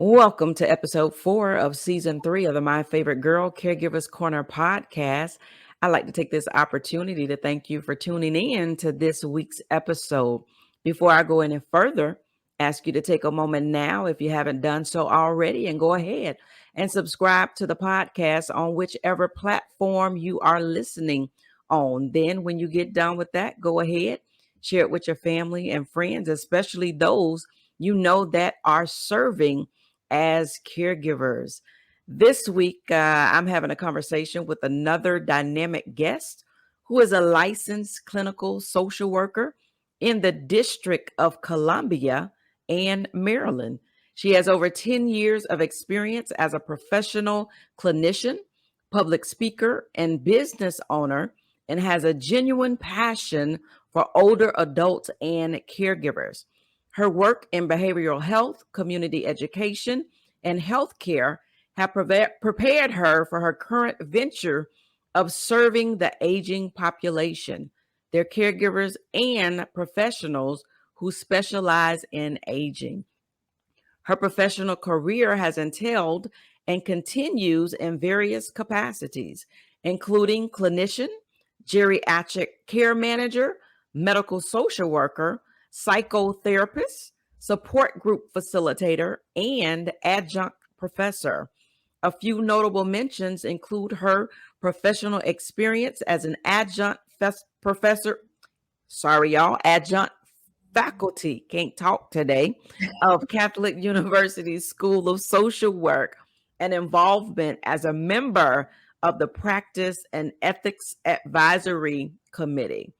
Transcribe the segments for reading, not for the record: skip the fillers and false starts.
Welcome to episode 4 of season 3 of the My Favorite Girl Caregivers Corner podcast. I'd like to take this opportunity to thank you for tuning in to this week's episode. Before I go any further, ask you to take a moment now, if you haven't done so already, and go ahead and subscribe to the podcast on whichever platform you are listening on. Then, when you get done with that, go ahead, share it with your family and friends, especially those you know that are serving as caregivers. This week, I'm having a conversation with another dynamic guest who is a licensed clinical social worker in the District of Columbia and Maryland. She has over 10 years of experience as a professional clinician, public speaker, and business owner, and has a genuine passion for older adults and caregivers. Her work in behavioral health, community education, and healthcare have prepared her for her current venture of serving the aging population, their caregivers, and professionals who specialize in aging. Her professional career has entailed and continues in various capacities, including clinician, geriatric care manager, medical social worker, psychotherapist, support group facilitator, and adjunct professor. A few notable mentions include her professional experience as an adjunct professor, adjunct faculty, can't talk today, of Catholic University's School of Social Work, and involvement as a member of the Practice and Ethics Advisory Committee.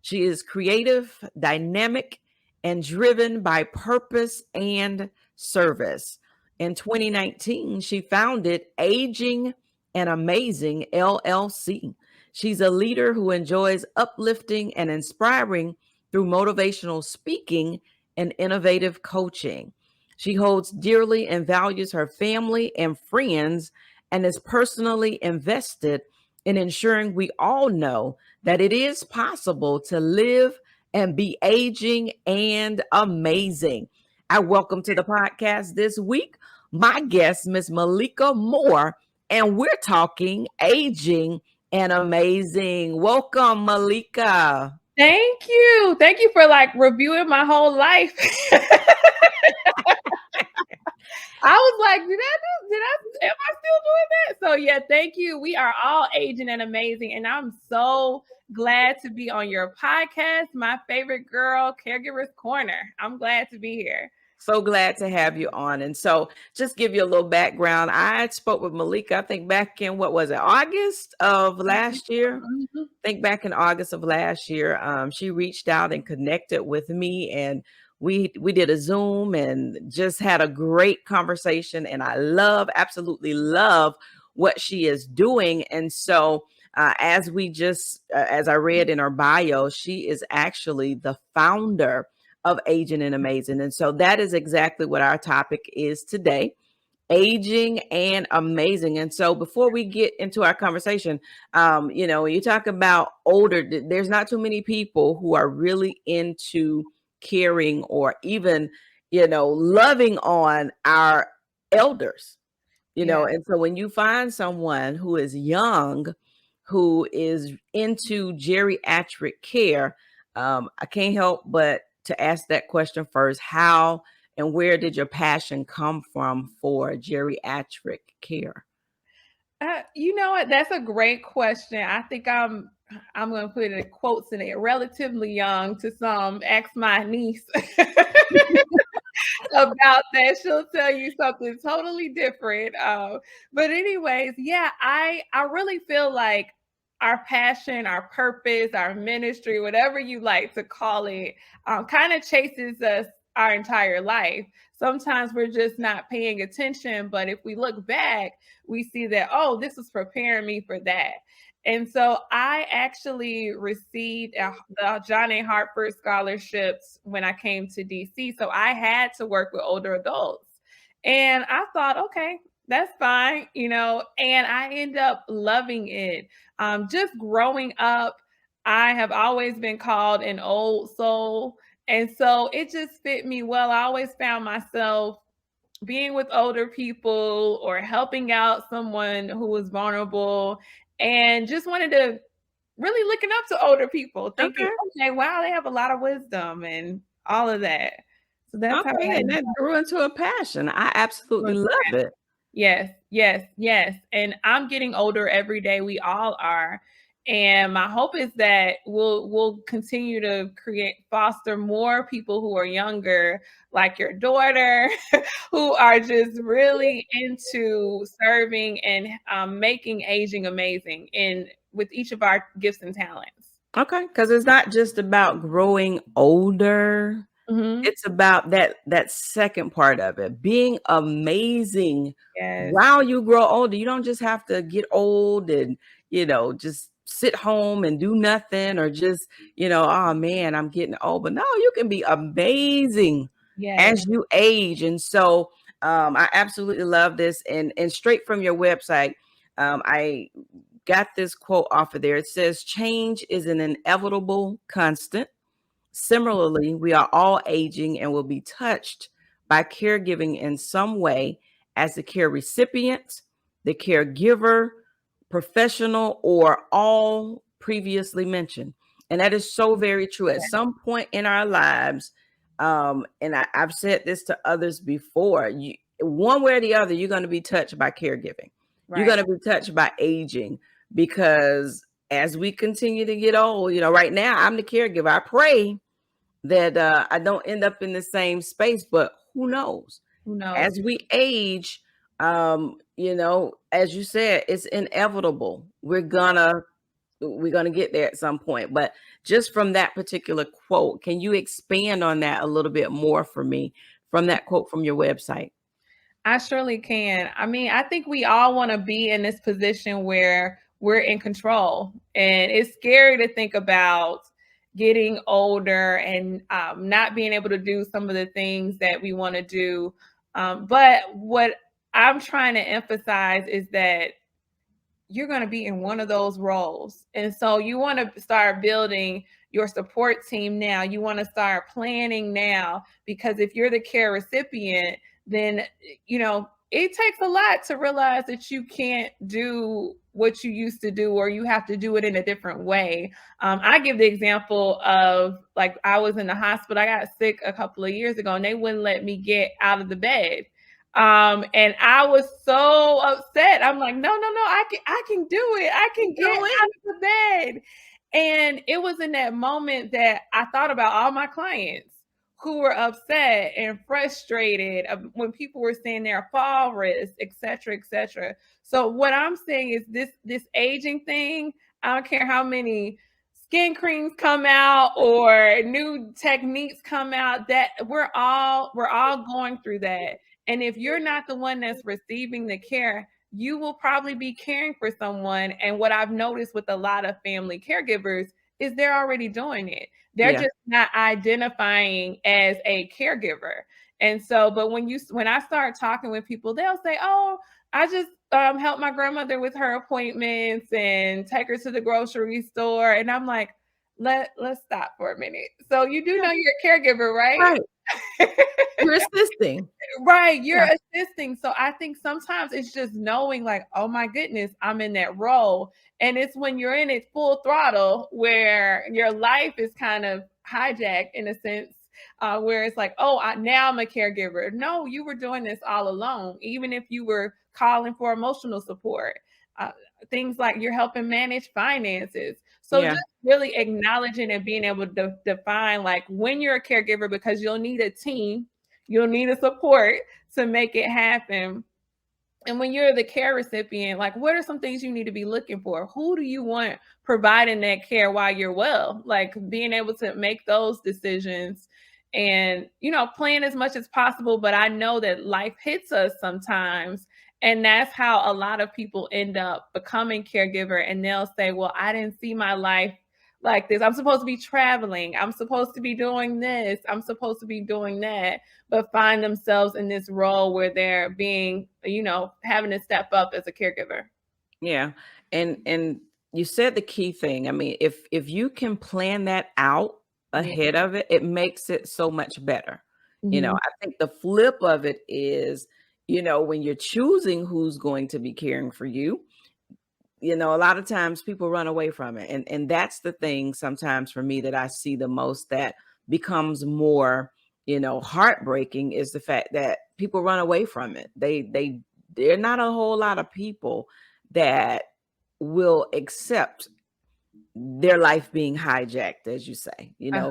She is creative, dynamic, and driven by purpose and service. In 2019, she founded Aging and Amazing LLC. She's a leader who enjoys uplifting and inspiring through motivational speaking and innovative coaching. She holds dearly and values her family and friends and is personally invested in ensuring we all know that it is possible to live and be aging and amazing. I welcome to the podcast this week my guest, Miss Malika Moore, and we're talking aging and amazing. Welcome, Malika. Thank you. Thank you for reviewing my whole life. I was like, am I still doing that? So yeah, thank you. We are all aging and amazing. And I'm so glad to be on your podcast, My Favorite Girl, Caregivers Corner. I'm glad to be here. So glad to have you on. And so just give you a little background. I spoke with Malika, I think back in, August of last year? Mm-hmm. I think back in August of last year, she reached out and connected with me, and we did a Zoom and just had a great conversation. And I absolutely love what she is doing. And so as I read in her bio, she is actually the founder of Aging and Amazing. And so that is exactly what our topic is today. Aging and amazing. And so before we get into our conversation, when you talk about older, there's not too many people who are really into caring or even, loving on our elders, and so when you find someone who is young, who is into geriatric care, I can't help but to ask that question first. How and where did your passion come from for geriatric care? You know what? That's a great question. I think I'm going to put it in quotes in it. Relatively young to some. Ask my niece about that. She'll tell you something totally different. But anyways, yeah, I really feel like our passion, our purpose, our ministry, whatever you like to call it, kind of chases us our entire life. Sometimes we're just not paying attention, but if we look back, we see that, oh, this was preparing me for that. And so I actually received the John A. Hartford scholarships when I came to DC. So I had to work with older adults. And I thought, okay, that's fine, and I end up loving it. Just growing up, I have always been called an old soul. And so it just fit me well. I always found myself being with older people or helping out someone who was vulnerable, and just wanted to really looking up to older people, thinking, Okay. "Okay, wow, they have a lot of wisdom," and all of that. So that's how Okay, I and that grew into a passion. I absolutely ended. love it. Yes, yes, yes, and I'm getting older every day, we all are, and my hope is that we'll continue to foster more people who are younger, like your daughter, who are just really into serving and, making aging amazing in with each of our gifts and talents. Okay, because it's not just about growing older. Mhm. It's about that second part of it, being amazing Yes, while you grow older. You don't just have to get old and, just sit home and do nothing or just, "Oh, man, I'm getting old." But no, you can be amazing yes, as you age. And so, I absolutely love this. And straight from your website, I got this quote off of there. It says, "Change is an inevitable constant. Similarly, we are all aging and will be touched by caregiving in some way as the care recipient, the caregiver, professional, or all previously mentioned." And that is so very true. At yes, some point in our lives, and I've said this to others before, one way or the other, you're going to be touched by caregiving. You're right. going to be touched by aging because as we continue to get old, right now I'm the caregiver. I pray that I don't end up in the same space, but who knows? Who knows? As we age, as you said, it's inevitable. We're gonna get there at some point. But just from that particular quote, can you expand on that a little bit more for me from that quote from your website? I surely can. I mean, I think we all want to be in this position where we're in control. And it's scary to think about getting older and not being able to do some of the things that we want to do. But what I'm trying to emphasize is that you're going to be in one of those roles. And so you want to start building your support team now. You want to start planning now because if you're the care recipient, then it takes a lot to realize that you can't do what you used to do or you have to do it in a different way. I give the example of like I was in the hospital. I got sick a couple of years ago and they wouldn't let me get out of the bed. And I was so upset. I'm like, no, no, no, I can do it. I can get Do it. out of the bed. And it was in that moment that I thought about all my clients who were upset and frustrated when people were saying they're fall risk, et cetera, et cetera. So what I'm saying is this aging thing, I don't care how many skin creams come out or new techniques come out, that we're all going through that. And if you're not the one that's receiving the care, you will probably be caring for someone. And what I've noticed with a lot of family caregivers is they're already doing it. They're Yeah. just not identifying as a caregiver. And so, but when I start talking with people, they'll say, "Oh, I just help my grandmother with her appointments and take her to the grocery store." And I'm like, let's stop for a minute. So you do Yeah. know you're a caregiver, right? Right. You're assisting. Right, you're Yeah. assisting. So I think sometimes it's just knowing like, "Oh my goodness, I'm in that role." And it's when you're in it full throttle where your life is kind of hijacked in a sense, where it's like, "Oh, now I'm a caregiver." No, you were doing this all alone, even if you were calling for emotional support. Uh, Things like you're helping manage finances. So Yeah. just really acknowledging and being able to define like when you're a caregiver because you'll need a team. You'll need a support to make it happen. And when you're the care recipient, like what are some things you need to be looking for? Who do you want providing that care while you're well? Like being able to make those decisions and, plan as much as possible. But I know that life hits us sometimes. And that's how a lot of people end up becoming caregiver. And they'll say, well, I didn't see my life like this. I'm supposed to be traveling. I'm supposed to be doing this. I'm supposed to be doing that, but find themselves in this role where they're being, having to step up as a caregiver. Yeah. And you said the key thing. I mean, if you can plan that out Yeah. ahead of it, it makes it so much better. Mhm. I think the flip of it is, when you're choosing who's going to be caring for you, a lot of times people run away from it. And that's the thing sometimes for me that I see the most that becomes more, heartbreaking is the fact that people run away from it. They're not a whole lot of people that will accept their life being hijacked, as you say. Uh-huh.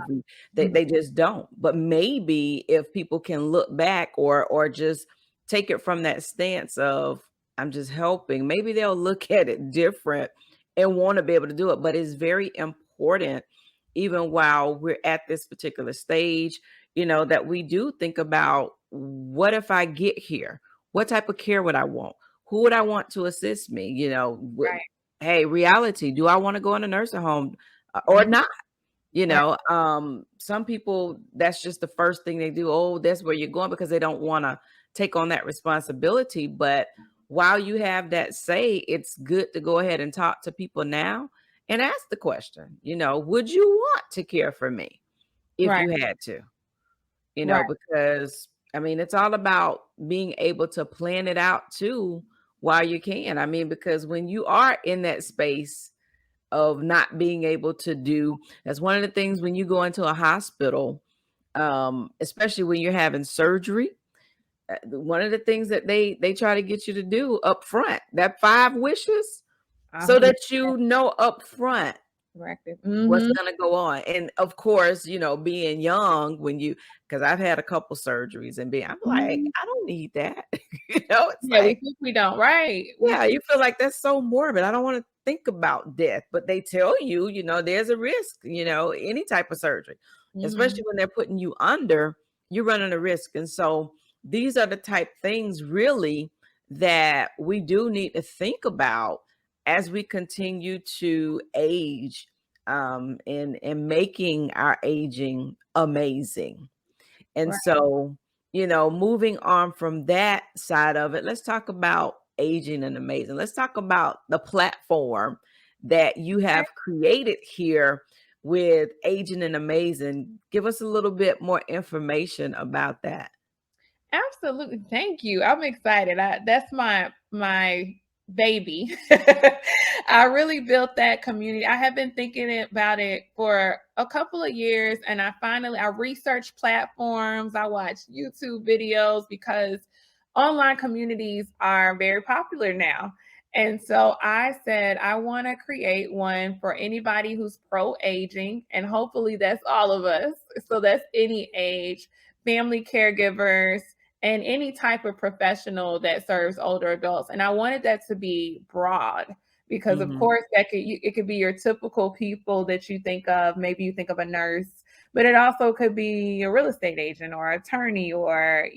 Mhm. They just don't. But maybe if people can look back or just take it from that stance of I'm just helping, maybe they'll look at it different and want to be able to do it. But it's very important, even while we're at this particular stage, that we do think about what if I get here? What type of care would I want? Who would I want to assist me? Right. Hey, reality, do I want to go in a nursing home or Mhm. not? Right. Some people, that's just the first thing they do. Oh, that's where you're going because they don't want to take on that responsibility. But while you have that say, it's good to go ahead and talk to people now and ask the question, would you want to care for me if Right. you had to? Right. Because I mean, it's all about being able to plan it out too while you can. I mean, because when you are in that space of not being able to do, that's one of the things when you go into a hospital, especially when you're having surgery. One of the things that they try to get you to do up front, that 5 wishes, so Yeah. that you know up front Corrective. what's Mhm. gonna go on. And of course, being young because I've had a couple surgeries and I'm like, Mhm. I don't need that. It's Yeah, we like, think we don't, right. We yeah, you feel like that's so morbid. I don't want to think about death, but they tell you, there's a risk, any type of surgery, especially Mhm. when they're putting you under, you're running a risk. And so these are the type things really that we do need to think about as we continue to age, and making our aging amazing. And Right. so, moving on from that side of it, let's talk about aging and amazing. Let's talk about the platform that you Okay. have created here with aging and amazing. Give us a little bit more information about that. Absolutely. Thank you. I'm excited. That's my baby. I really built that community. I have been thinking about it for a couple of years and I researched platforms, I watched YouTube videos because online communities are very popular now. And so I said I want to create one for anybody who's pro aging and hopefully that's all of us. So that's any age, family caregivers, and any type of professional that serves older adults. And I wanted that to be broad because, of Mhm. course, it could be your typical people that you think of. Maybe you think of a nurse, but it also could be a real estate agent or attorney or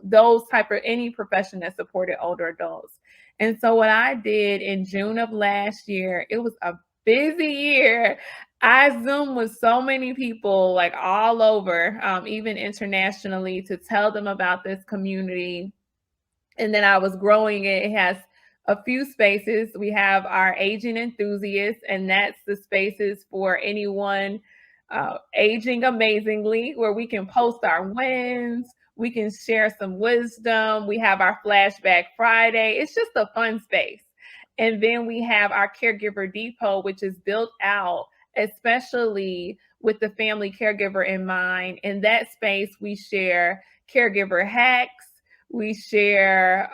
those type of any profession that supported older adults. And so what I did in June of last year, it was a busy year. I Zoom with so many people, like all over, even internationally, to tell them about this community. And then I was growing it. It has a few spaces. We have our aging enthusiasts, and that's the spaces for anyone aging amazingly, where we can post our wins. We can share some wisdom. We have our Flashback Friday. It's just a fun space. And then we have our Caregiver Depot, which is built out especially with the family caregiver in mind. In that space, we share caregiver hacks, we share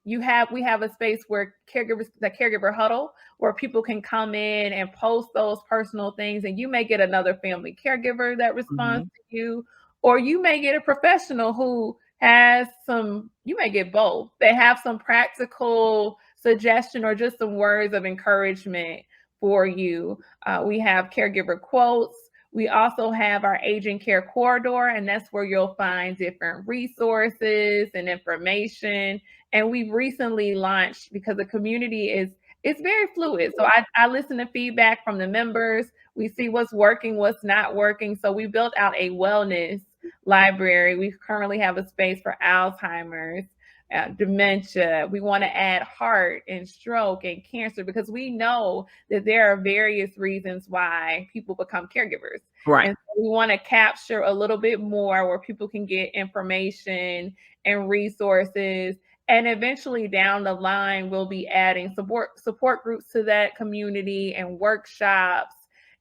we have a space where caregivers, the caregiver huddle, where people can come in and post those personal things, and you may get another family caregiver that responds Mhm. to you, or you may get a professional who has some, you may get both, they have some practical suggestion or just some words of encouragement for you. We have caregiver quotes. We also have our aging care corridor, and that's where you'll find different resources and information. And we've recently launched because the community is it's very fluid. So I listen to feedback from the members. We see what's working, what's not working. So we built out a wellness library. We currently have a space for Alzheimer's. dementia. We want to add heart and stroke and cancer because we know that there are various reasons why people become caregivers. Right. And so we want to capture a little bit more where people can get information and resources. And eventually down the line, we'll be adding support groups to that community and workshops.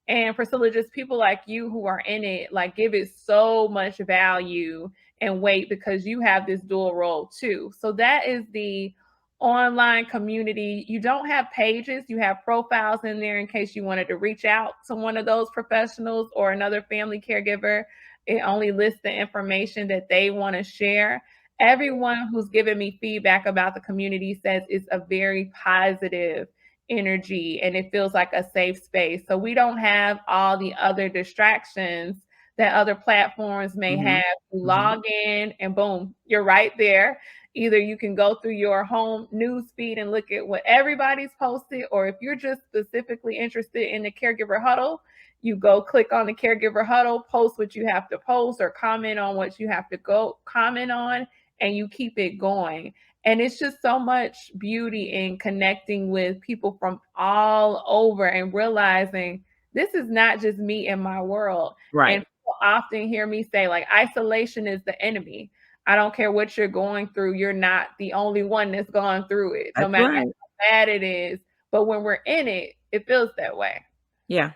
And Priscilla, just people like you who are in it, like give it so much value and weight because you have this dual role too. So that is the online community. You don't have pages, you have profiles in there in case you wanted to reach out to one of those professionals or another family caregiver. It only lists the information that they want to share. Everyone who's given me feedback about the community says it's a very positive energy and it feels like a safe space. So we don't have all the other distractions that other platforms may Mm-hmm. have. You Mm-hmm. log in and boom, you're right there. Either you can go through your home news feed and look at what everybody's posted, or if you're just specifically interested in the caregiver huddle, you go click on the caregiver huddle, post what you have to post, or comment on what you have to go comment on, and you keep it going. And it's just so much beauty in connecting with people from all over and realizing this is not just me in my world. Right. And people often hear me say, like, isolation is the enemy. I don't care what you're going through. You're not the only one that's gone through it, no That's matter right. how bad it is. But when we're in it, it feels that way. Yeah.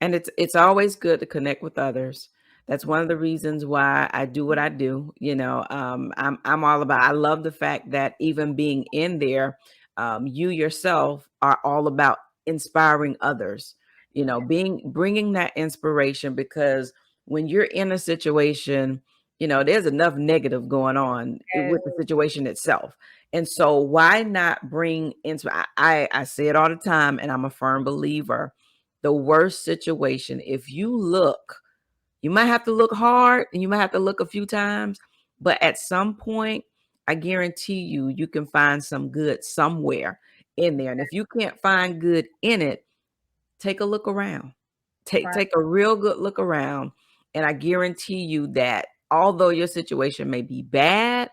And it's always good to connect with others. That's one of the reasons why I do what I do. I'm all about. I love the fact that even being in there, you yourself are all about inspiring others. Bringing that inspiration because when you're in a situation, there's enough negative going on Yes. with the situation itself. And so why not bring into I say it all the time, and I'm a firm believer the worst situation, if you look, you might have to look hard and you might have to look a few times, but at some point, I guarantee you can find some good somewhere in there. And if you can't find good in it, take a look around. Take Right. take a real good look around, and I guarantee you that although your situation may be bad,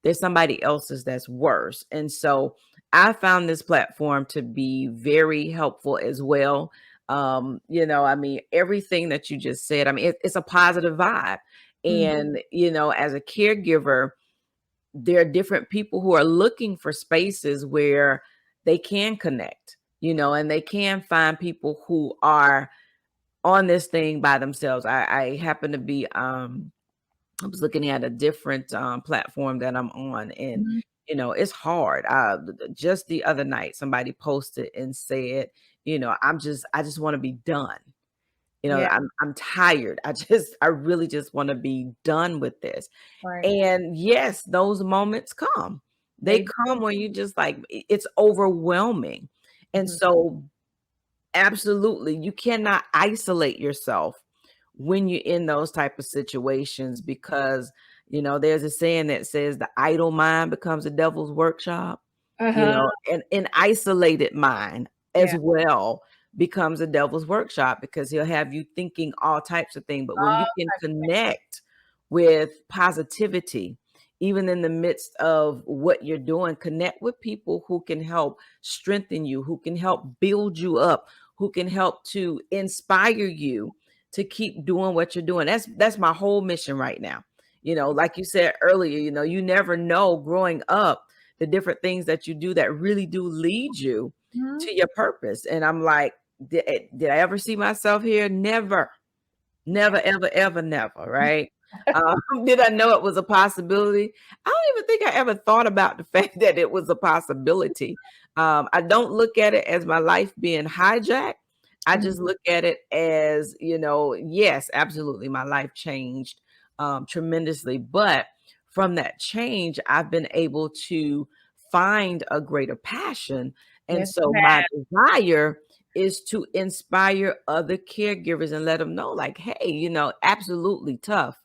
there's somebody else's that's worse. And so I found this platform to be very helpful as well. Everything that you just said, it's a positive vibe. Mhm. And, as a caregiver, there are different people who are looking for spaces where they can connect, and they can find people who are on this thing by themselves. I happen to be I was looking at a different platform that I'm on, and Mhm. it's hard. Just the other night, somebody posted and said, I just want to be done. Yeah. I'm tired. I really just want to be done with this. Right. And yes, those moments come. They They come when you just like it's overwhelming. And Mhm. so absolutely, you cannot isolate yourself when you're in those type of situations because there's a saying that says the idle mind becomes a devil's workshop, Uh-huh. and an isolated mind as Yeah. well becomes a devil's workshop because he'll have you thinking all types of things. But when you All can types of things. connect with positivity, even in the midst of what you're doing, connect with people who can help strengthen you, who can help build you up, who can help to inspire you to keep doing what you're doing. That's my whole mission right now. Like you said earlier, you never know growing up the different things that you do that really do lead you Mhm. to your purpose. And I'm like, did I ever see myself here? Never. Yeah. Never, ever, ever, never, right? Did I know it was a possibility? I don't even think I ever thought about the fact that it was a possibility. I don't look at it as my life being hijacked. I Mhm. just look at it as, yes, absolutely, my life changed tremendously. But from that change, I've been able to find a greater passion. And Yes, you so my have. desire is to inspire other caregivers and let them know, like, hey, absolutely tough,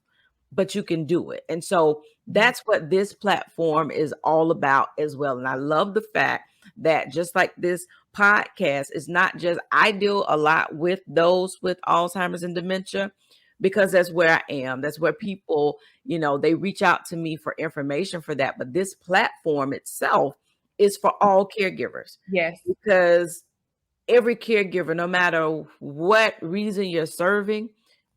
but you can do it. And so Mhm. that's what this platform is all about as well. And I love the fact that just like this podcast is not just, I deal a lot with those with Alzheimer's and dementia, because that's where I am. That's where people, they reach out to me for information for that. But this platform itself is for all caregivers, Yes. because every caregiver, no matter what reason you're serving,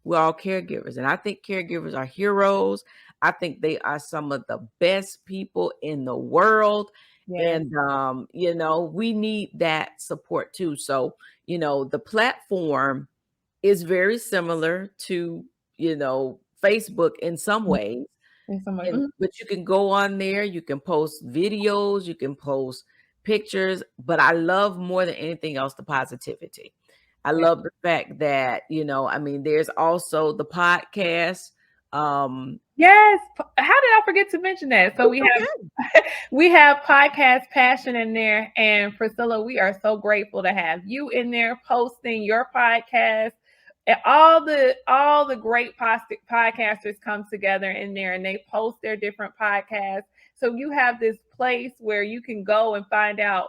we're all caregivers. And I think caregivers are heroes. I think they are some of the best people in the world. Yes. And, we need that support too. So, the platform is very similar to, Facebook in some ways. And so I'm like, And but you can go on there, you can post videos, you can post pictures, but I love more than anything else the positivity. I yeah. love the fact that, there's also the podcast. Yes. How did I forget to mention that? So we have Okay. we have podcast passion in there, and Priscilla, we are so grateful to have you in there posting your podcast. And all the great podcasters come together in there, and they post their different podcasts. So you have this place where you can go and find out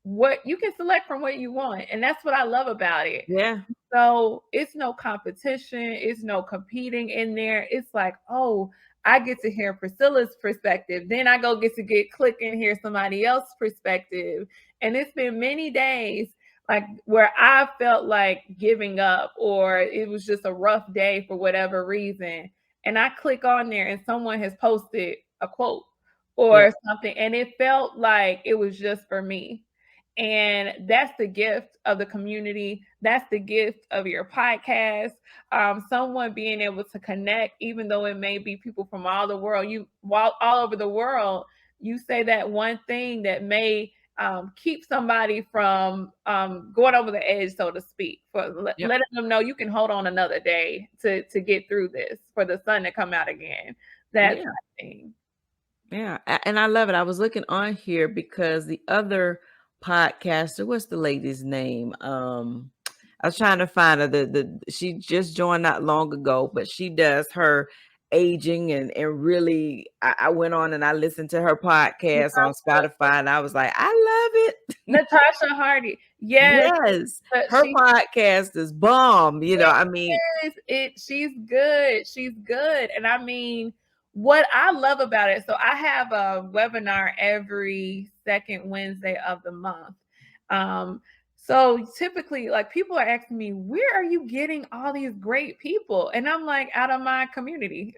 what you can select from what you want, and that's what I love about it. Yeah. So it's no competition, it's no competing in there. It's like, oh, I get to hear Priscilla's perspective. Then I get click and hear somebody else's perspective. And it's been many days like where I felt like giving up, or it was just a rough day for whatever reason. And I click on there and someone has posted a quote Yeah. or something. And it felt like it was just for me. And that's the gift of the community. That's the gift of your podcast. Someone being able to connect, even though it may be people from all the world, all over the world. You say that one thing that may keep somebody from going over the edge, so to speak, for Yep. letting them know you can hold on another day to get through this, for the sun to come out again. That type Yeah. of thing. Yeah, and I love it. I was looking on here because the other podcaster, what's the lady's name? I was trying to find her. She just joined not long ago, but she does her aging and really. I went on and I listened to her podcast on Spotify, and I was like, I love it. Natasha Hardy, yes, Yes, but her she podcast is bomb. I mean, is it she's good. She's good. And I mean, what I love about it, so I have a webinar every second Wednesday of the month. So typically, like, people are asking me, where are you getting all these great people? And I'm like, out of my community.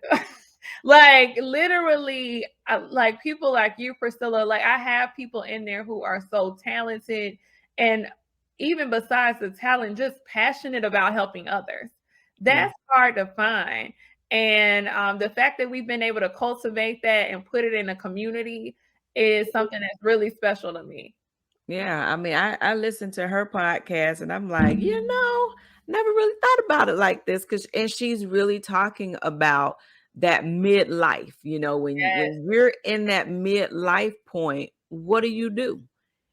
Like, literally, like people like you, Priscilla. Like, I have people in there who are so talented, and even besides the talent, just passionate about helping others. yeah. That's hard to find. And the fact that we've been able to cultivate that and put it in a community is something that's really special to me. Yeah, I mean, I listened to her podcast and I'm like, never really thought about it like this, and she's really talking about that midlife, Yes. when you're in that midlife point, what do you do?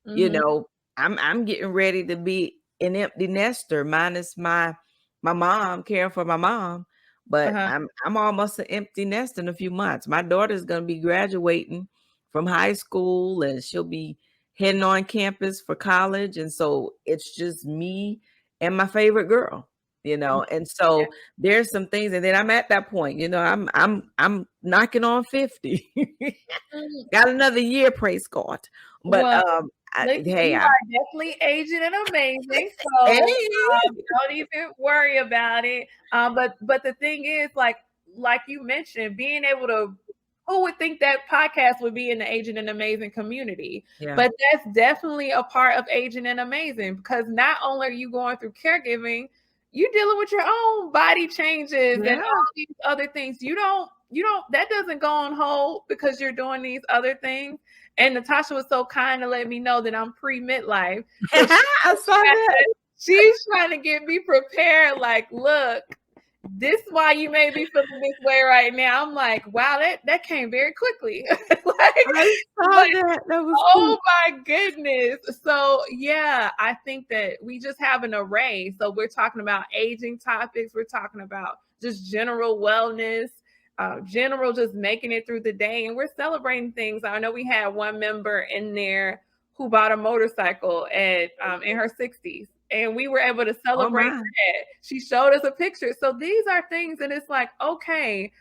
You Mhm. know, I'm getting ready to be an empty nester, minus my mom, caring for my mom, but Uh-huh. I'm almost an empty nest in a few months. My daughter's gonna be graduating from high school and she'll be heading on campus for college. And so it's just me and my favorite girl, and Yeah. so there's some things, and then I'm at that point, I'm knocking on 50. Mm. Got another year, praise God. But Well, look, hey, you are definitely aging and amazing. hey, So don't even worry about it. But the thing is, like you mentioned, being able to, who would think that podcast would be in the aging and amazing community? yeah, But that's definitely a part of aging and amazing, because not only are you going through caregiving, you're dealing with your own body changes and yeah. all these other things. You don't that doesn't go on hold because you're doing these other things. And Natasha was so kind to let me know that I'm pre-midlife. So I saw that. she's trying to get me prepared. Like, look, this is why you may be feeling this way right now. I'm like, wow, that came very quickly. I saw like, that. That was oh cool. my goodness. So yeah, I think that we just have an array. So we're talking about aging topics. We're talking about just general wellness, general just making it through the day. And we're celebrating things. I know we had one member in there who bought a motorcycle at in her 60s. and we were able to Oh celebrate my. that. She showed us a picture. So these are things, and it's like, okay,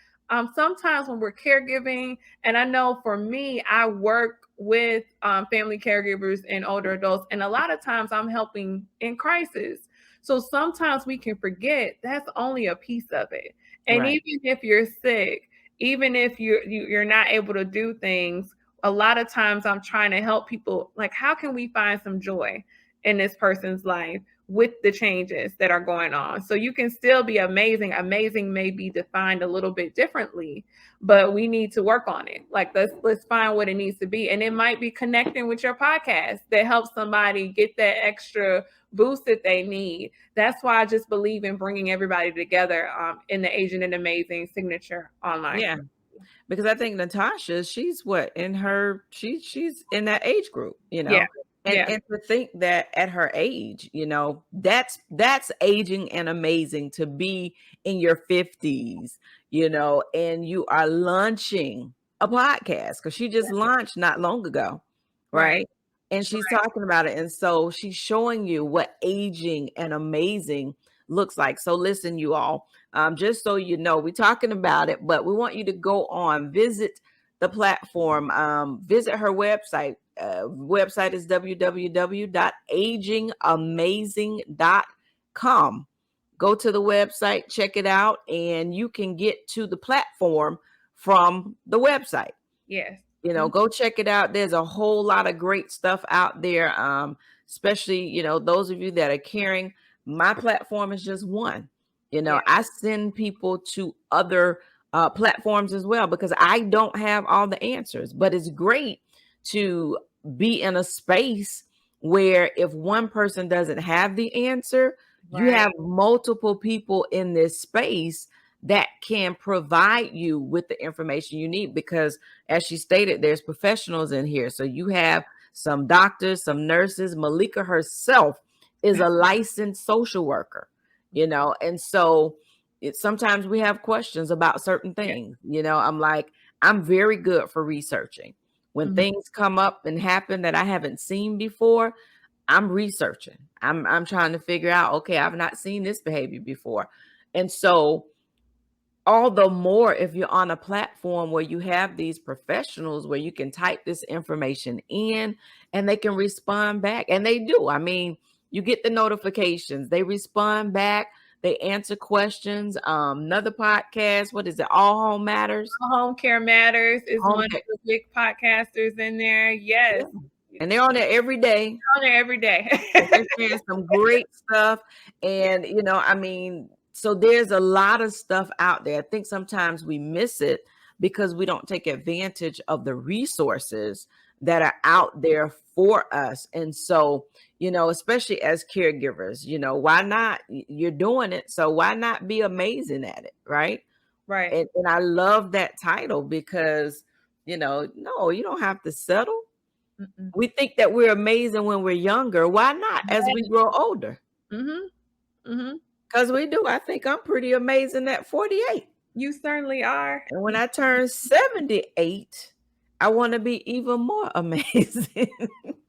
sometimes when we're caregiving, and I know for me, I work with family caregivers and older adults, and a lot of times I'm helping in crisis. So sometimes we can forget that's only a piece of it. And Right. even if you're sick, even if you're not able to do things, a lot of times I'm trying to help people, like, how can we find some joy in this person's life with the changes that are going on? So you can still be amazing. Amazing may be defined a little bit differently, but we need to work on it. Like, let's find what it needs to be. And it might be connecting with your podcast that helps somebody get that extra boost that they need. That's why I just believe in bringing everybody together in the Asian and Amazing signature online Yeah. community. Because I think Natasha, she's what in her she's in that age group, you Yeah. know. And Yeah. and to think that at her age, you know, that's aging and amazing to be in your 50s, you know, and you are launching a podcast because she just launched not long ago, Right. right? And she's talking about it. And so she's showing you what aging and amazing looks like. So listen, you all, just so you know, we're talking about it, but we want you to go on, visit the platform, visit her website. Website is www.agingamazing.com. Go to the website, check it out, and you can get to the platform from the website. Yes. You know, go check it out. There's a whole lot of great stuff out there, especially, you know, those of you that are caring. My platform is just one. You Yeah. know, I send people to other platforms as well because I don't have all the answers, but it's great to be in a space where if one person doesn't have the answer, you have Right. multiple people in this space that can provide you with the information you need because as she stated, there's professionals in here. So you have some doctors, some nurses. Malika herself is a licensed social worker, you know, and so sometimes we have questions about certain Yeah. things. You know, I'm like, I'm very good for researching. When Mhm. things come up and happen that I haven't seen before, I'm researching. I'm trying to figure out, okay, I've not seen this behavior before. And so all the more if you're on a platform where you have these professionals where you can type this information in and they can respond back. And they do. I mean, you get the notifications, they respond back, they answer questions. Another podcast, what is it? All Home Matters. Home Care Matters is Home one of Care. the big podcasters in there. Yes. Yeah. And they're on there every day. On there every day. And they're sharing some great stuff. And, you know, I mean, so there's a lot of stuff out there. I think sometimes we miss it because we don't take advantage of the resources that are out there for us. And so, you know, especially as caregivers, you know, why not? You're doing it. So why not be amazing at it? Right. Right. And I love that title because, you know, no, you don't have to settle. Mm-mm. We think that we're amazing when we're younger. Why not as we Right. grow older? Mhm. Mhm. Because we do. I think I'm pretty amazing at 48. You certainly are. And when I turn 78, I want to be even more amazing.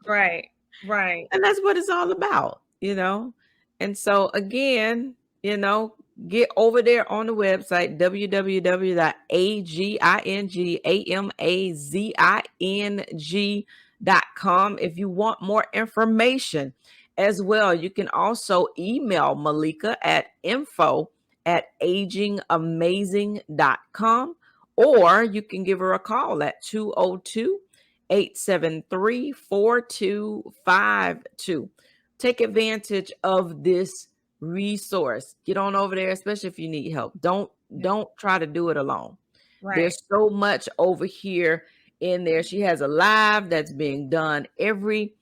Right. Right. And that's what it's all about, you know? And so, again, you know, get over there on the website, www.agingamazing.com. If you want more information as well, you can also email Malika at info@agingamazing.com, or you can give her a call at 202-873-4252. Take advantage of this resource. Get on over there, especially if you need help. Yeah. Don't try to do it alone. Right. There's so much over here in there. She has a live that's being done every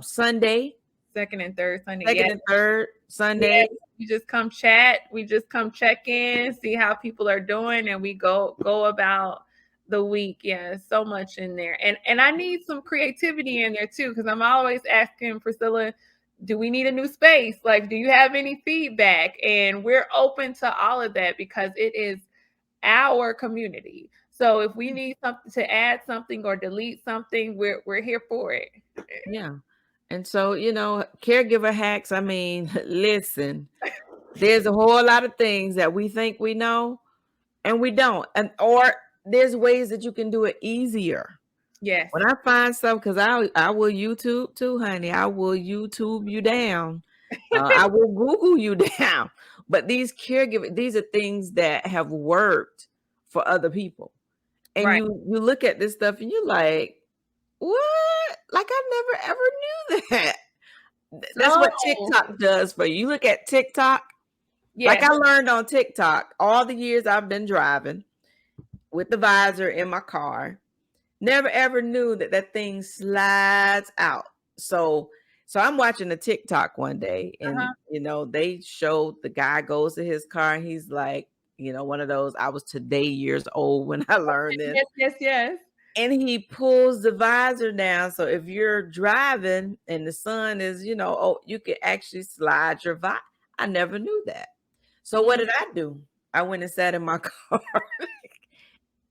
Sunday, Second and third Sunday. second Yes. and third Yes. Sunday. We just come chat. We just come check in, see how people are doing, and we go about the week. Yeah, so much in there. And I need some creativity in there too, because I'm always asking Priscilla, do we need a new space? Like, do you have any feedback? And we're open to all of that because it is our community. So if we need something to add something or delete something, we're here for it. Yeah. And so, caregiver hacks, I mean, listen, there's a whole lot of things that we think we know and we don't. And or there's ways that you can do it easier. Yes. When I find stuff, because I will YouTube too, honey. I will YouTube you down. I will Google you down. But these caregivers, these are things that have worked for other people. And Right. you look at this stuff and you're like, what? Like I never ever knew that. That's what So, TikTok does for you. You look at TikTok, like yes. I learned on TikTok all the years I've been driving with the visor in my car. Never ever knew that that thing slides out. So I'm watching a TikTok one day, and Uh-huh. they showed the guy goes to his car, and he's like, one of those. I was today years old when I learned this, Yes, yes, yes. and he pulls the visor down. So if you're driving and the sun is, oh, you can actually slide your visor. I never knew that. So what Mm, did I do? I went and sat in my car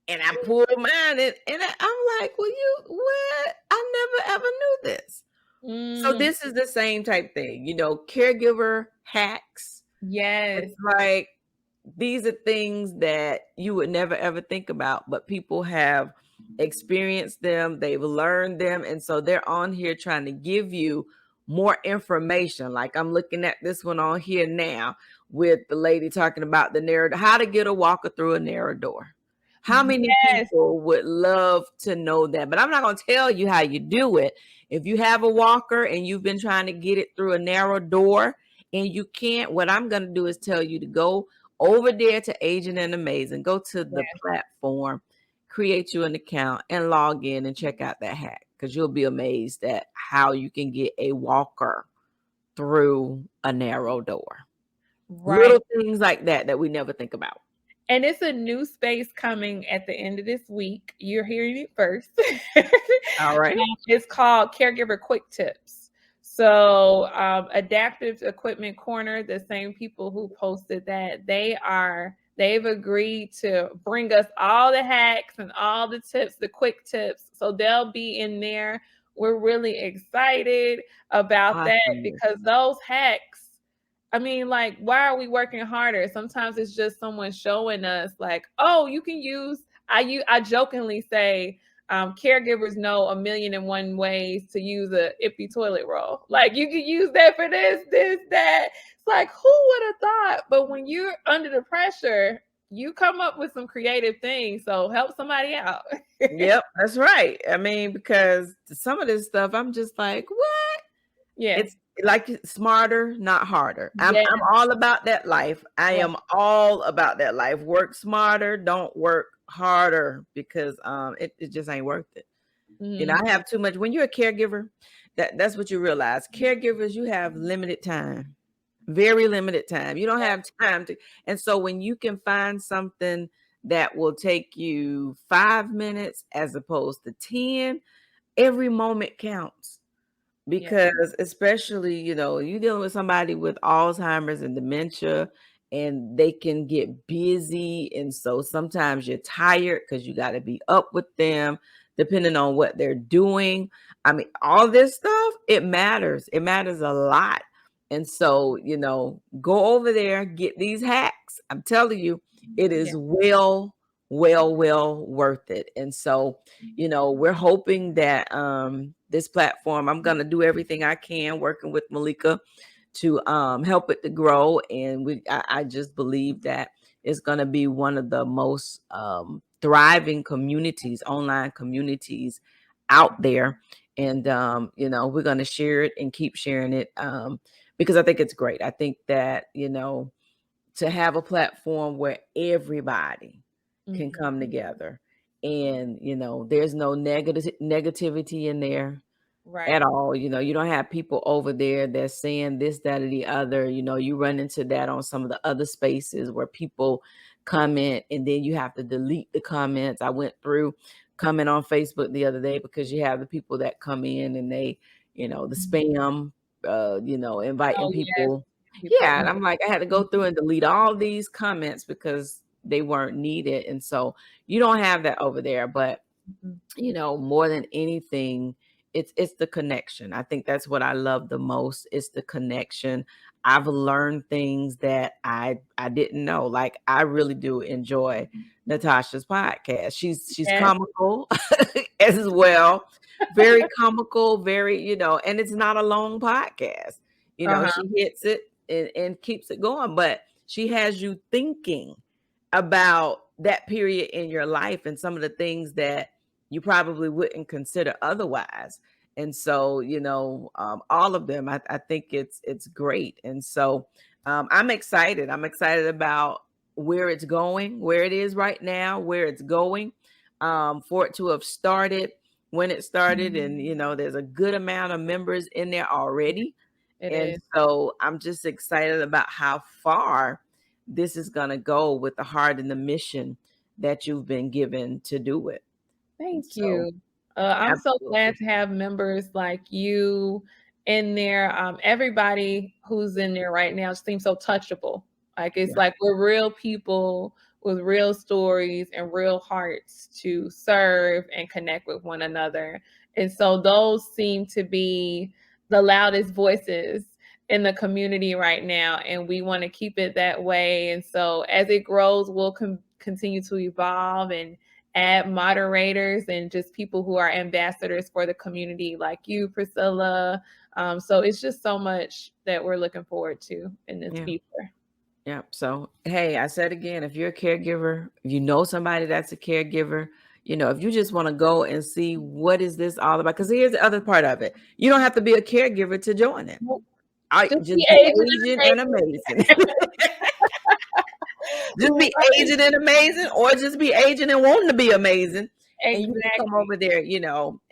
and I pulled mine I'm like, well, what? I never ever knew this. So mm, this is the same type thing, caregiver hacks. yes. It's like these are things that you would never ever think about, but people have experienced them, they've learned them, and so they're on here trying to give you more information. Like I'm looking at this one on here now with the lady talking about how to get a walker through a narrow door. How many Yes. people would love to know that? But I'm not going to tell you how you do it. If you have a walker and you've been trying to get it through a narrow door and you can't, what I'm going to do is tell you to go over there to Agent and Amazing, go to the Yes. platform, create you an account, and log in and check out that hack, because you'll be amazed at how you can get a walker through a narrow door. Right. Little things like that we never think about. And it's a new space coming at the end of this week. You're hearing it first. All right. It's called Caregiver Quick Tips. So, Adaptive Equipment Corner, the same people who posted that, they've agreed to bring us all the hacks and all the tips, the quick tips. So they'll be in there. We're really excited about that Awesomeness. because those hacks, I mean, like, why are we working harder? Sometimes it's just someone showing us, like, oh, you can use. I jokingly say, caregivers know a million and one ways to use a ippy toilet roll. Like you can use that for this, that. It's like, who would have thought? But when you're under the pressure, you come up with some creative things. So help somebody out. Yep, that's right. I mean, because some of this stuff, I'm just like, what? Yes. It's like smarter, not harder. I'm Yes. I'm all about that life. I Right. am all about that life. Work smarter, don't work harder, because it just ain't worth it. Mhm. I have too much. When you're a caregiver, that's what you realize. Caregivers, you have limited time. Very limited time. You don't have time to. And so when you can find something that will take you 5 minutes as opposed to 10, every moment counts. Yeah. Because especially, you dealing with somebody with Alzheimer's and dementia, and they can get busy. And so sometimes you're tired because you got to be up with them, depending on what they're doing. I mean, all this stuff, it matters. It matters a lot. And so, go over there, get these hacks. I'm telling you, it Yeah. is well worth it. And so, we're hoping that this platform, I'm going to do everything I can working with Malika to help it to grow. And I just believe that it's going to be one of the most thriving communities, online communities out there. And we're going to share it and keep sharing it, because I think it's great. I think that to have a platform where everybody can Mhm. come together, and there's no negativity in there Right. at all. You don't have people over there that's saying this, that, or the other. You run into that on some of the other spaces where people comment and then you have to delete the comments. I went through comment on Facebook the other day because you have the people that come in and they, the spam, inviting Oh, yes. people. People. Yeah, and I'm like, I had to go through and delete all these comments because they weren't needed. And so you don't have that over there. But Mhm. more than anything, it's the connection. I think that's what I love the most. It's the connection. I've learned things that I didn't know. Like, I really do enjoy Natasha's podcast. She's Yes. comical as well. Very comical, very, and it's not a long podcast. Uh-huh. She hits it and keeps it going, but she has you thinking about that period in your life and some of the things that you probably wouldn't consider otherwise. And so, all of them, I think it's great. And so, I'm excited. I'm excited about where it's going, where it is right now, where it's going, for it to have started when it started. And, there's a good amount of members in there already. It And is. so I'm just excited about how far this is going to go with the heart and the mission that you've been given to do it. Thank So, you. I'm so glad absolutely. to have members like you in there. Everybody who's in there right now seems so touchable. Like, it's Yeah. like we're real people with real stories and real hearts to serve and connect with one another. And so those seem to be the loudest voices in the community right now. And we want to keep it that way. And so as it grows, we'll continue to evolve and add moderators and just people who are ambassadors for the community, like you, Priscilla. So it's just so much that we're looking forward to in this Yeah. future. Yeah. So, hey, I said again, if you're a caregiver, if you know somebody that's a caregiver, if you just want to go and see what is this all about, because here's the other part of it. You don't have to be a caregiver to join it. Nope. I Just just be be agent agent and and amazing. Just be right. agent and amazing, or just be agent and wanting to be amazing. And you can come Exactly. over there,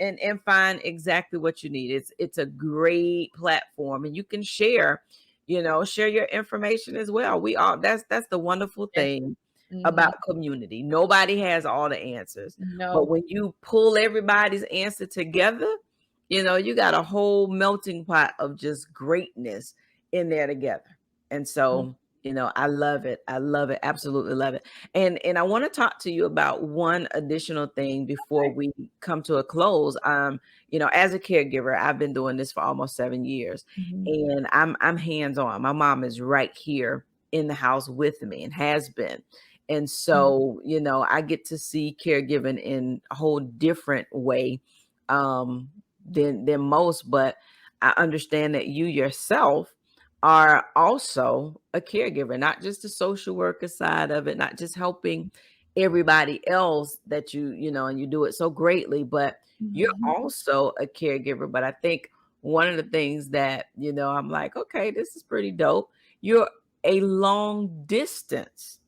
and find exactly what you need. It's a great platform, and you can share your information as well. We all that's the wonderful Yes. thing Mhm. about community. Nobody has all the answers. But No. when you pull everybody's answer together, you got a whole melting pot of just greatness in there together. And Mm. so, I love it. I love it. Absolutely love it. And I want to talk to you about one additional thing before Okay. we come to a close. As a caregiver, I've been doing this for almost 7 years, Mhm. and I'm hands-on. My mom is right here in the house with me and has been. And Mhm. so, I get to see caregiving in a whole different way, than most, but I understand that you yourself are also a caregiver, not just the social worker side of it, not just helping everybody else that and you do it so greatly, but you're Mhm. also a caregiver. But I think one of the things that, I'm like, okay, this is pretty dope. You're a long distance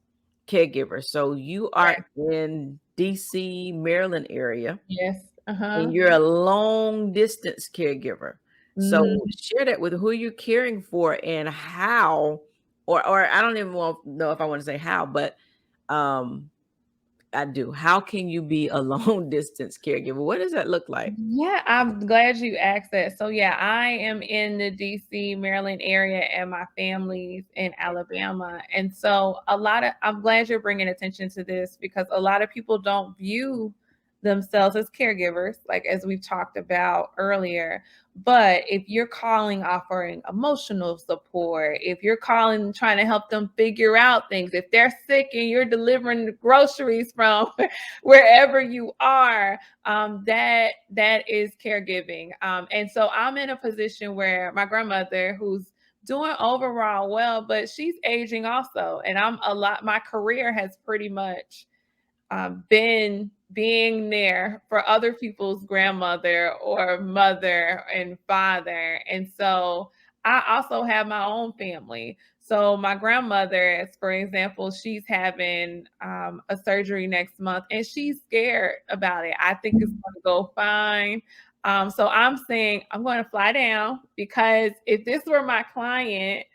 caregiver. So you are Right. in DC, Maryland area, Yes. Uh-huh. and you're a long distance caregiver. So Mhm. share that with who you're caring for and how, or I don't even know if I want to say how, but um I do. How can you be a long distance caregiver? What does that look like? Yeah, I'm glad you asked that. So yeah, I am in the DC, Maryland area and my family's in Alabama. And so I'm glad you're bringing attention to this because a lot of people don't view themselves as caregivers, like as we've talked about earlier. But if you're calling offering emotional support, if you're calling trying to help them figure out things, if they're sick and you're delivering the groceries from wherever you are, that is caregiving. And so I'm in a position where my grandmother, who's doing overall well, but she's aging also, and my career has pretty much been being there for other people's grandmother or mother and father. And so I also have my own family. So my grandmother, as for example, she's having a surgery next month and she's scared about it. I think it's going to go fine. So I'm saying I'm going to fly down because if this were my client,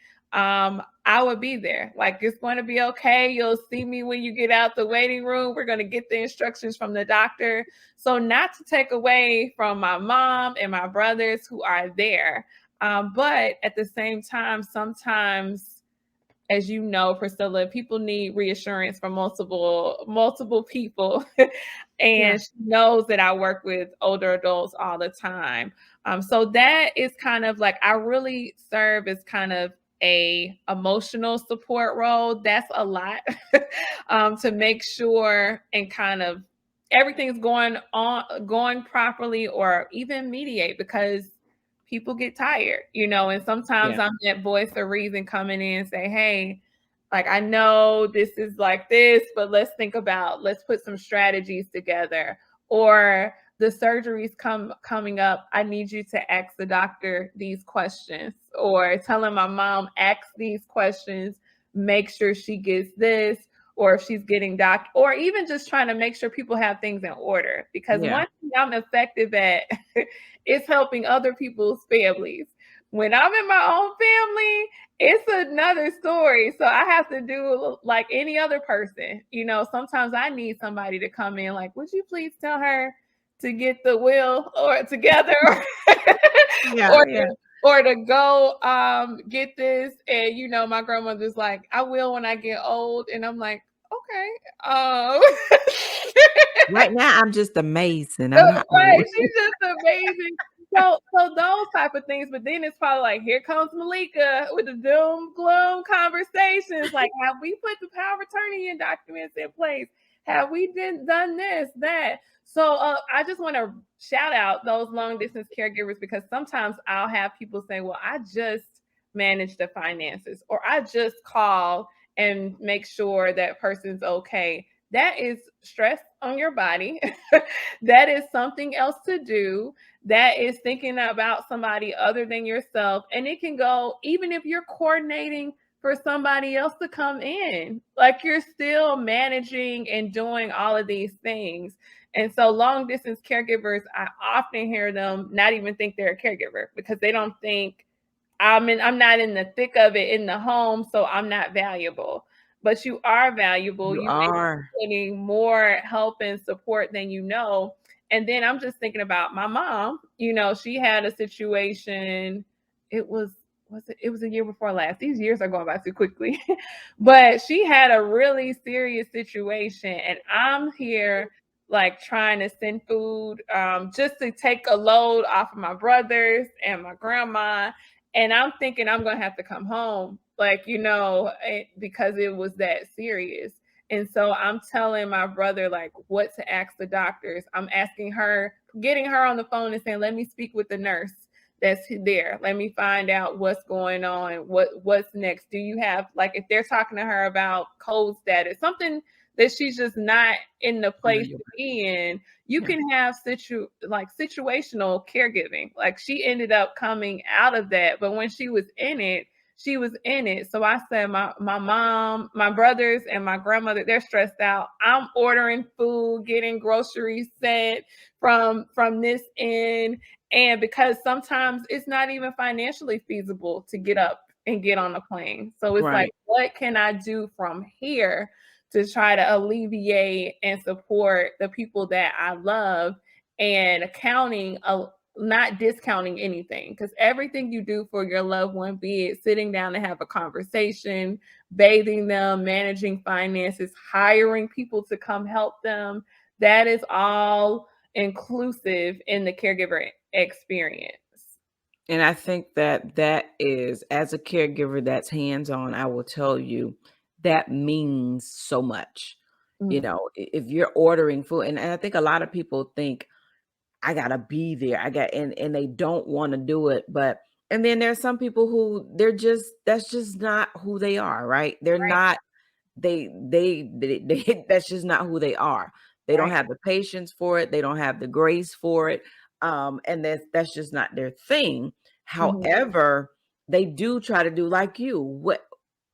I would be there. Like, it's going to be okay. You'll see me when you get out the waiting room. We're going to get the instructions from the doctor. So, not to take away from my mom and my brothers who are there, but at the same time, sometimes as you know, Priscilla, people need reassurance from multiple people. Yeah. And she knows that I work with older adults all the time. So that is kind of like I really serve as kind of a emotional support role. That's a lot to make sure and kind of everything's going properly, or even mediate, because people get tired, and sometimes Yeah. I'm that voice of reason coming in and say, hey, like, I know this is like this, but let's put some strategies together. Or the surgery's coming up. I need you to ask the doctor these questions, or telling my mom, ask these questions, make sure she gets this, or if she's getting or even just trying to make sure people have things in order. Because Yeah. one thing I'm effective at is helping other people's families. When I'm in my own family, it's another story. So I have to do like any other person. Sometimes I need somebody to come in, like, would you please tell her to get the will or together, Yeah. or Yeah. to go get this. And my grandmother's like, I will when I get old. And I'm like, okay. Right now, I'm just amazing. I'm not Right, old. she's just amazing. So those type of things, but then it's probably like, here comes Malika with the doom gloom conversations. Like, have we put the power of attorney and documents in place? Have we done this, that? So I just want to shout out those long distance caregivers, because sometimes I'll have people say, well, I just manage the finances, or I just call and make sure that person's okay. That is stress on your body. That is something else to do. That is thinking about somebody other than yourself. And it can go, even if you're coordinating for somebody else to come in, like, you're still managing and doing all of these things. And so long distance caregivers, I often hear them not even think they're a caregiver, because they don't think I'm not in the thick of it in the home, so I'm not valuable. But you are valuable. You You may are. be getting more help and support than you know. And then I'm just thinking about my mom. She had a situation. It was a year before last. These years are going by too quickly. But she had a really serious situation, and I'm here like trying to send food, just to take a load off of my brothers and my grandma. And I'm thinking I'm going to have to come home, like, because it was that serious. And so I'm telling my brother, like, what to ask the doctors. I'm asking her, getting her on the phone and saying, let me speak with the nurse that's there. Let me find out what's going on. What's next? Do you have, like, if they're talking to her about code status, something that she's just not in the place to be in, you Yeah. can have situational caregiving. Like, she ended up coming out of that, but when she was in it, she was in it. So I said, my mom, my brothers, and my grandmother, they're stressed out. I'm ordering food, getting groceries sent from this end. And because sometimes it's not even financially feasible to get up and get on a plane. So it's like, Right. what can I do from here to try to alleviate and support the people that I love, and not discounting anything, because everything you do for your loved one, be it sitting down to have a conversation, bathing them, managing finances, hiring people to come help them, that is all inclusive in the caregiver experience. And I think that is, as a caregiver that's hands-on, I will tell you, that means so much. Mm, If you're ordering food, and I think a lot of people think, I gotta be there. And they don't want to do it. And then there's some people who that's just not who they are, right? They're right, not, they that's just not who they are. They don't right. have the patience for it. They don't have the grace for it. And that's just not their thing. Mhm. However, they do try to do like you. What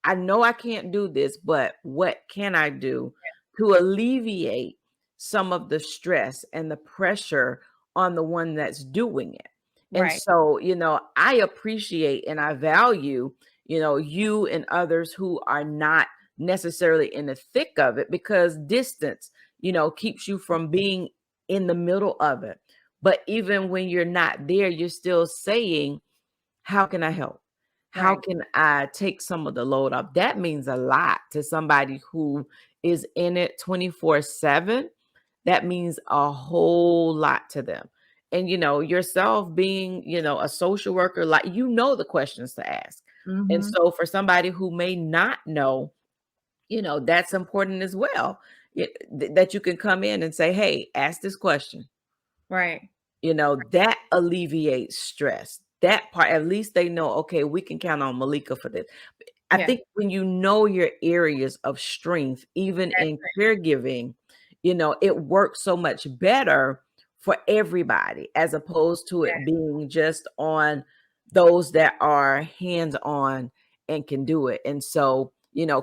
I know I can't do this, but what can I do to alleviate some of the stress and the pressure on the one that's doing it? And Right. so, I appreciate and I value, you and others who are not necessarily in the thick of it, because distance, keeps you from being in the middle of it. But even when you're not there, you're still saying, how can I help? How Right. can I take some of the load off? That means a lot to somebody who is in it 24/7. That means a whole lot to them. And yourself being, a social worker, like the questions to ask. And Mhm. so for somebody who may not know, that's important as well. That you can come in and say, "Hey, ask this question." Right. That alleviates stress. That part, at least they know, okay, we can count on Malika for this. I Yeah. think when you know your areas of strength, even That's in caregiving, it works so much better for everybody as opposed to it right. being just on those that are hands on and can do it. And so,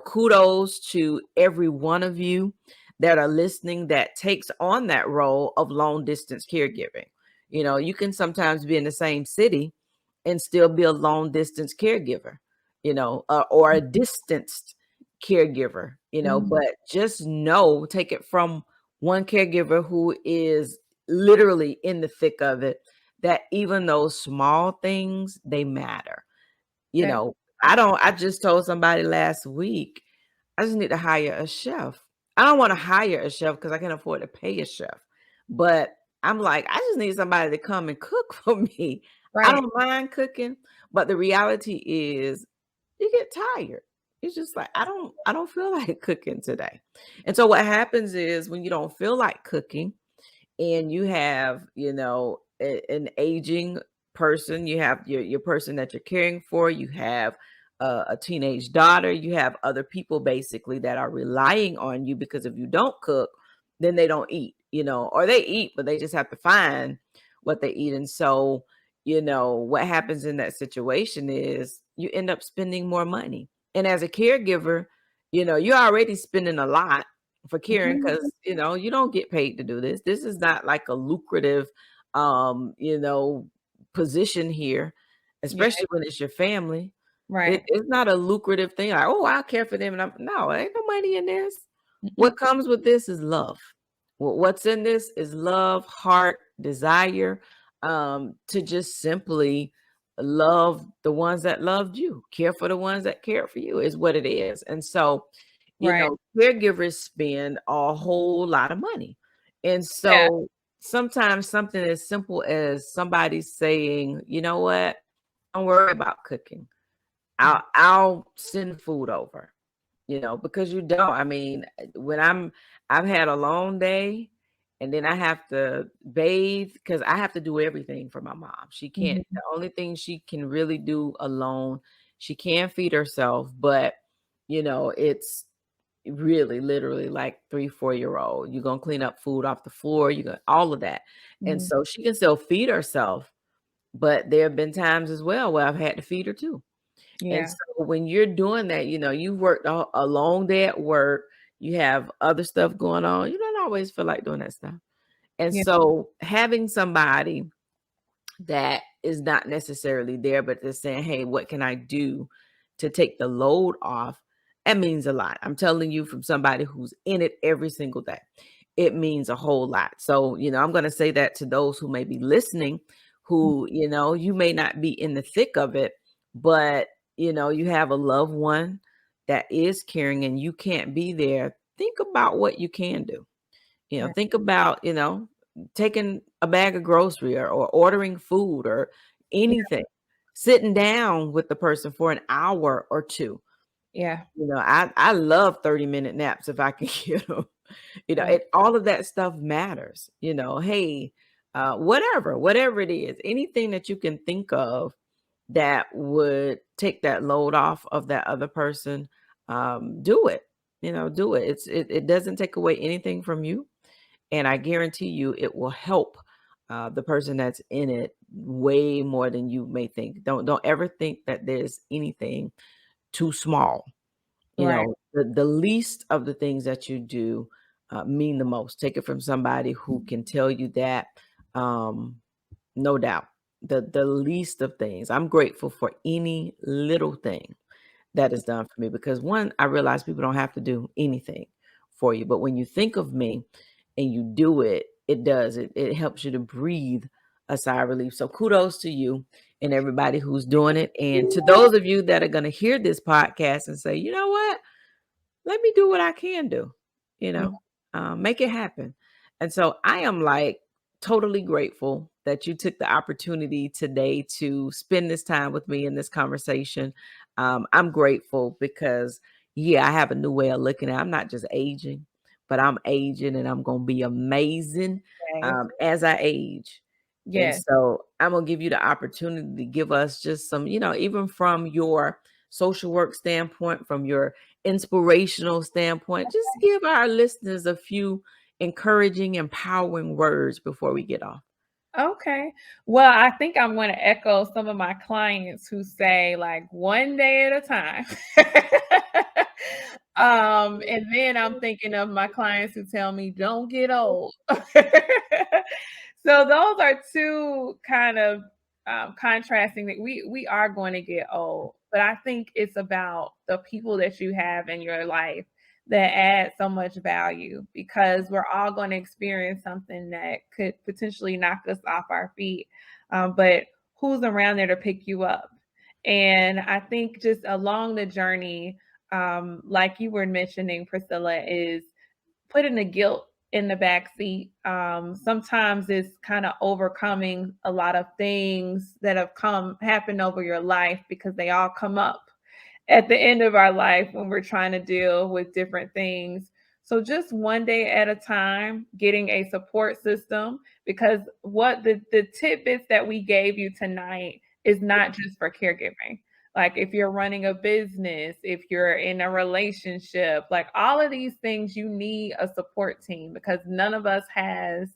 kudos to every one of you that are listening that takes on that role of long distance caregiving. You can sometimes be in the same city and still be a long distance caregiver, or a distanced caregiver, Mhm. but just know, take it from one caregiver who is literally in the thick of it, that even those small things, they matter. You That know, I just told somebody last week, I just need to hire a chef. I don't want to hire a chef because I can't afford to pay a chef. But I'm like, I just need somebody to come and cook for me. I right. don't mind cooking, but the reality is you get tired. It's just like I don't feel like cooking today. And so what happens is when you don't feel like cooking, and you have, an aging person, you have your person that you're caring for, you have a teenage daughter, you have other people basically that are relying on you, because if you don't cook, then they don't eat, or they eat, but they just have to find what they eat. And so, what happens in that situation is you end up spending more money. And as a caregiver, you're already spending a lot for caring, Mhm. because you don't get paid to do this. This is not like a lucrative position here, Yeah. especially when it's your family. Right. It's not a lucrative thing like, oh, I'll care for them, and no, ain't no money in this. Mm-mm. What comes with this is love. What's in this is love, heart, desire, to just simply love the ones that loved you, care for the ones that cared for you, is what it is. And so, Right. caregivers spend a whole lot of money. And Yeah. so sometimes something as simple as somebody saying, you know what, don't worry about cooking. Mhm. I'll send food over, because you don't. I mean, when I've had a long day and then I have to bathe, because I have to do everything for my mom. She can't, Mhm. the only thing she can really do alone, she can feed herself, but it's really literally like 3, 4 year old. You're gonna clean up food off the floor, you got all of that. And Mhm. so she can still feed herself, but there have been times as well where I've had to feed her too. And Yeah. so when you're doing that, you've worked a long day at work, you have other stuff going on, you don't always feel like doing that stuff. And Yeah. so having somebody that is not necessarily there, but they're saying, hey, what can I do to take the load off? That means a lot. I'm telling you, from somebody who's in it every single day, it means a whole lot. So, I'm going to say that to those who may be listening, who, you may not be in the thick of it, but, you have a loved one that is caring and you can't be there. Think about what you can do. Right. Think about, taking a bag of grocery, or ordering food, or Yeah. anything. Sitting down with the person for an hour or two. Yeah. I love 30-minute naps if I can get them. Right. All of that stuff matters. Hey, whatever it is, anything that you can think of that would take that load off of that other person, do it. Do it. It doesn't take away anything from you, and I guarantee you it will help the person that's in it way more than you may think. Don't ever think that there's anything too small. Right. The least of the things that you do mean the most. Take it from somebody who can tell you that, um, no doubt. The least of things. I'm grateful for any little thing that is done for me, because one, I realize people don't have to do anything for you. But when you think of me and you do it, it does. It helps you to breathe a sigh of relief. So kudos to you and everybody who's doing it. And to those of you that are going to hear this podcast and say, you know what? Let me do what I can do, make it happen. And so I am like totally grateful that you took the opportunity today to spend this time with me in this conversation. I'm grateful because, yeah, I have a new way of looking at it. I'm not just aging, but I'm aging and I'm going to be amazing Yes. as I age. And Yes. so I'm going to give you the opportunity to give us just some, even from your social work standpoint, from your inspirational standpoint, just give our listeners a few encouraging, empowering words before we get off. Okay. Well, I think I'm going to echo some of my clients who say like one day at a time. And then I'm thinking of my clients who tell me don't get old. So those are two kind of contrasting that we are going to get old, but I think it's about the people that you have in your life that add so much value, because we're all going to experience something that could potentially knock us off our feet. But who's around there to pick you up? And I think just along the journey, like you were mentioning, Priscilla, is putting the guilt in the back seat. Sometimes it's kind of overcoming a lot of things that have happened over your life, because they all come up at the end of our life when we're trying to deal with different things. So just one day at a time, getting a support system, because what the tidbits that we gave you tonight is not just for caregiving. Like if you're running a business, if you're in a relationship, like all of these things, you need a support team, because none of us has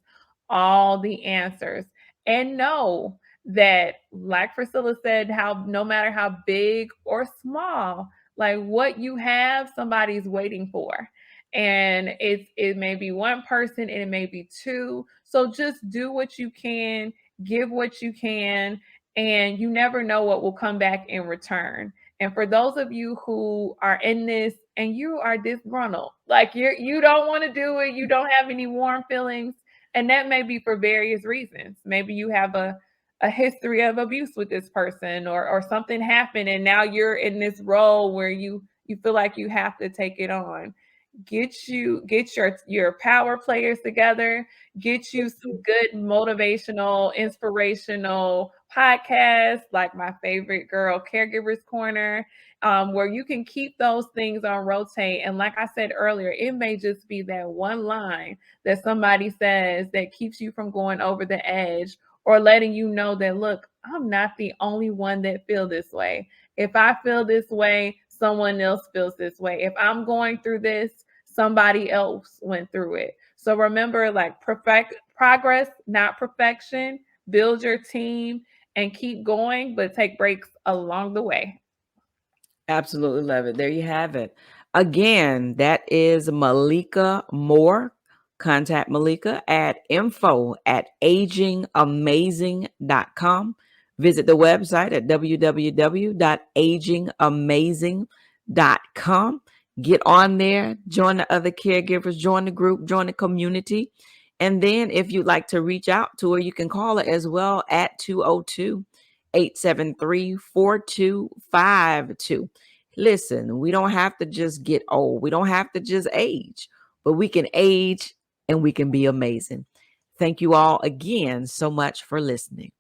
all the answers. And know that, like Priscilla said, how no matter how big or small, like what you have, somebody's waiting for. And it may be one person and it may be two. So just do what you can, give what you can, and you never know what will come back in return. And for those of you who are in this and you are disgruntled, like you don't want to do it, you don't have any warm feelings, and that may be for various reasons. Maybe you have a history of abuse with this person, or something happened and now you're in this role where you feel like you have to take it on. Get your power players together, get you some good motivational, inspirational podcasts like my favorite girl, Caregivers Corner, where you can keep those things on rotate. And like I said earlier, it may just be that one line that somebody says that keeps you from going over the edge, or letting you know that, look, I'm not the only one that feel this way. If I feel this way, someone else feels this way. If I'm going through this, somebody else went through it. So remember, like, progress, not perfection. Build your team and keep going, but take breaks along the way. Amazing. Love it. There you have it. Again, that is Malika Moore. Contact Malika at info@agingamazing.com. Visit the website at www.agingamazing.com. Get on there, join the other caregivers, join the group, join the community. And then if you'd like to reach out to her, you can call her as well at 202-873-4252. Listen, we don't have to just get old. We don't have to just age, but we can age and we can be amazing. Thank you all again so much for listening.